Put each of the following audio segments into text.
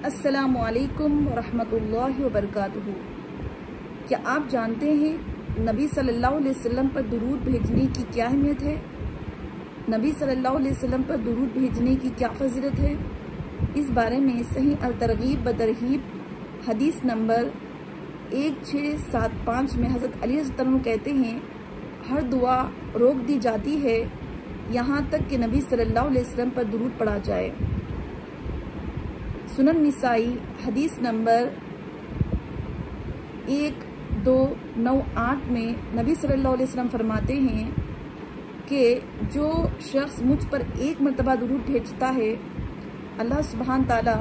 अस्सलामु अलैकुम वरहमतुल्लाहि वबरकातुहू। क्या आप जानते हैं नबी सल्लल्लाहु अलैहि वसल्लम पर दुरूद भेजने की क्या अहमियत है? नबी सल्लल्लाहु अलैहि वसल्लम पर दुरूद भेजने की क्या फजीलत है? इस बारे में सही अल-तरगीब व तरहीब हदीस नंबर 1675 में हज़रत अली रज़ियल्लाहु कहते हैं, हर दुआ रोक दी जाती है यहाँ तक कि नबी सल्लल्लाहु अलैहि वसल्लम पर दुरूद पढ़ा जाए। सुनन निसाई हदीस नंबर 1298 में नबी सल्लल्लाहु अलैहि वसल्लम फरमाते हैं कि जो शख्स मुझ पर एक मरतबा दुरूद भेजता है, अल्लाह सुब्हान ताला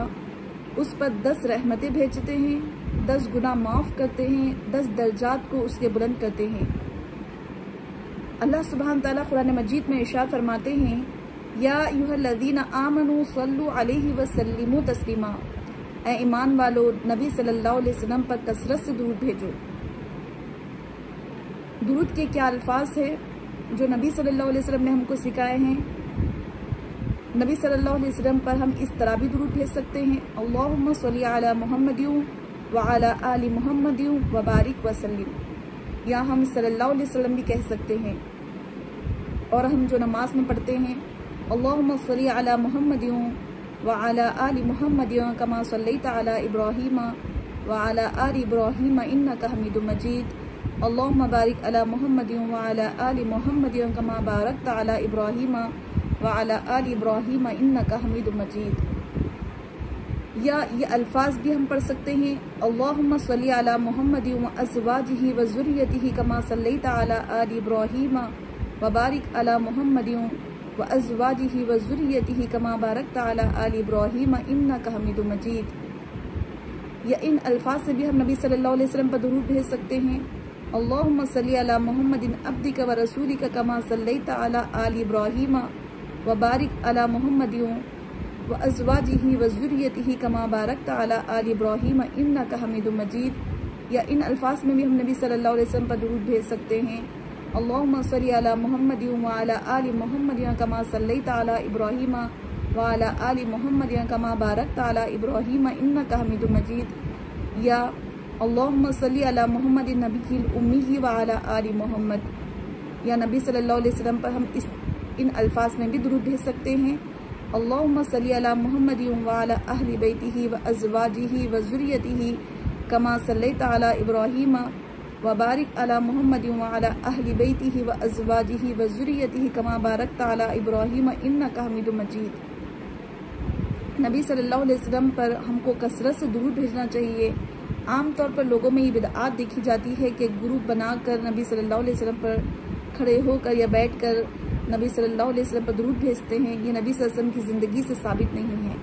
उस पर 10 रहमतें भेजते हैं, 10 गुनाह माफ़ करते हैं, 10 दर्जात को उसके बुलंद करते हैं। अल्लाह सुब्हान ताला कुरान मजीद में इरशाद फरमाते हैं, या अय्युहल्लज़ीना आमनू सल्लु अलैहि वसल्लिमू तस्लीमा। ऐ ईमान वालो, नबी सल्लल्लाहु अलैहि वसल्लम पर कसरत से दुरूद भेजो। दुरूद के क्या अल्फाज है जो नबी सल्लल्लाहु अलैहि वसल्लम ने हमको सिखाए हैं? नबी सल्लल्लाहु अलैहि वसल्लम पर हम इस तरह भी दुरूद भेज सकते हैं, अल्लाहुम्मा सल्ली अला मुहम्मदिन व अला आलि मुहम्मदिन व बारिक वसल्लिम। या हम सल्लल्लाहु अलैहि वसल्लम भी कह सकते हैं। और हम जो नमाज में पढ़ते हैं, अल्लाहुम्मा सल्ली अला मुहम्मदिन व अला आलि मुहम्मदिन कमा सल्लैता अला इब्राहीम व अला आलि इब्राहीम इन्नका हमीदुम मजीद। अल्लाहुम्मा बारिक अला मुहम्मदिन व अला आलि मुहम्मदिन कमा बारकता अला इब्राहीम व अला आलि इब्राहीम इन्नका हमीदुम मजीद। या ये अल्फाज भी हम पढ़ सकते हैं, अल्लाहुम्मा सल्ली अला मुहम्मदिन व अज़वाजिही व ज़ुर्रियतिही कमा सल्लैता अला आलि इब्राहीम व बारिक अला मुहम्मदिन व अज़वाजिही व ज़ुर्रियतिही कमा बारकता अला आलि इब्राहीम इन्नका हमीदुम मजीद। या इन अल्फाज से भी हम नबी सल्लल्लाहु अलैहि वसल्लम पर दुरूद भेज सकते हैं, अल्लाहुम्मा सल्ली अला मुहम्मदिन अब्दिका व रसूलिका कमा सल्लैता अला आलि इब्राहीम व बारिक अला मुहम्मदिन व अज़वाजिही व ज़ुर्रियतिही कमा बारकता अला आलि इब्राहीम इन्नका हमीदुम मजीद। या इन अल्फाज में भी हम नबी सल्लल्लाहु अलैहि वसल्लम पर दुरूद भेज सकते हैं, अल्लाहुम्मा सल्ली अला मुहम्मदिन व अला आलि मुहम्मदिन कमा सल्लैता अला इब्राहीम व अला आलि मुहम्मदिन कमा बारकता अला इब्राहीम इन्नका हमीदुम मजीद। या अल्लाहुम्मा सल्ली अला मुहम्मदिन नबिय्यिल उम्मी व अला आलि मुहम्मद। या नबी सल्लल्लाहु अलैहि वसल्लम पर हम इन अल्फाज में भी दुरूद भेज सकते हैं, अल्लाहुम्मा सल्ली अला मुहम्मदिन व अला अहलि बैतिही व अज़वाजिही व ज़ुर्रियतिही कमा सल्लैता अला इब्राहीम व बारिक अला मुहम्मदिन व अला अहलि बैतिही व अज़वाजिही व ज़ुर्रियतिही कमा बारकता अला इब्राहीम इन्नका हमीदुम मजीद। नबी सल्लल्लाहु अलैहि वसल्लम पर हमको कसरत से दुरूद भेजना चाहिए। आम तौर पर लोगों में ये बिदआत देखी जाती है कि ग्रुप बनाकर नबी सल्लल्लाहु अलैहि वसल्लम पर खड़े होकर या बैठकर नबी सल्लल्लाहु अलैहि वसल्लम पर दुरूद भेजते हैं। ये नबी सल्लल्लाहु अलैहि वसल्लम की ज़िंदगी से साबित नहीं है।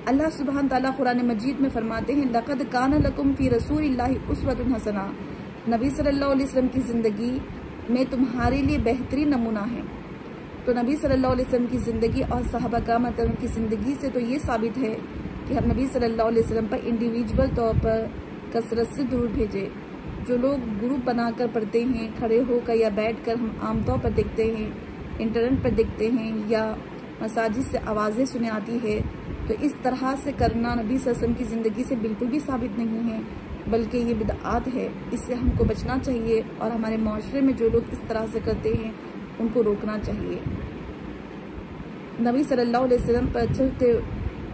अल्लाह सुब्हान ताला कुरान मजीद में फरमाते हैं, लक़द कान लकुम फ़ी रसूलिल्लाहि उसवतुन हसना। नबी सल्लल्लाहु अलैहि वसल्लम की ज़िंदगी में तुम्हारे लिए बेहतरीन नमूना है। तो नबी सल्लल्लाहु अलैहि वसल्लम की ज़िंदगी और सहाबा कराम की ज़िंदगी से तो ये साबित है कि हम नबी सल्लल्लाहु अलैहि वसल्लम पर इंडिविजुअल तौर पर कसरत से दुरूद भेजें। जो लोग ग्रुप बनाकर पढ़ते हैं, खड़े होकर या बैठकर हम आमतौर पर देखते हैं, इंटरनेट पर देखते हैं या मसाजिद से आवाज़ें सुने आती है, तो इस तरह से करना नबी सल्लल्लाहु अलैहि वसल्लम की ज़िंदगी से बिल्कुल भी साबित नहीं है, बल्कि ये बिदआत है। इससे हमको बचना चाहिए और हमारे माशरे में जो लोग इस तरह से करते हैं उनको रोकना चाहिए। नबी सल्लल्लाहु अलैहि वसल्लम पर चलते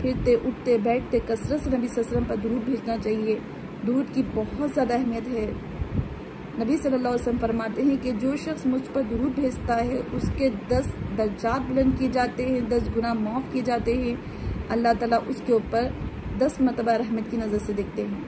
फिरते उठते बैठते कसरत से नबी सल्लल्लाहु अलैहि वसल्लम पर दुरूद भेजना चाहिए। दुरूद की बहुत ज़्यादा अहमियत है। नबी सल्लल्लाहु अलैहि वसल्लम फरमाते हैं कि जो शख्स मुझ पर दुरूद भेजता है उसके 10 दर्जात बुलंद किए जाते हैं, 10 गुनाह माफ़ किए जाते हैं। अल्लाह ताला उसके ऊपर 10 मरतबा रहमत की नज़र से देखते हैं।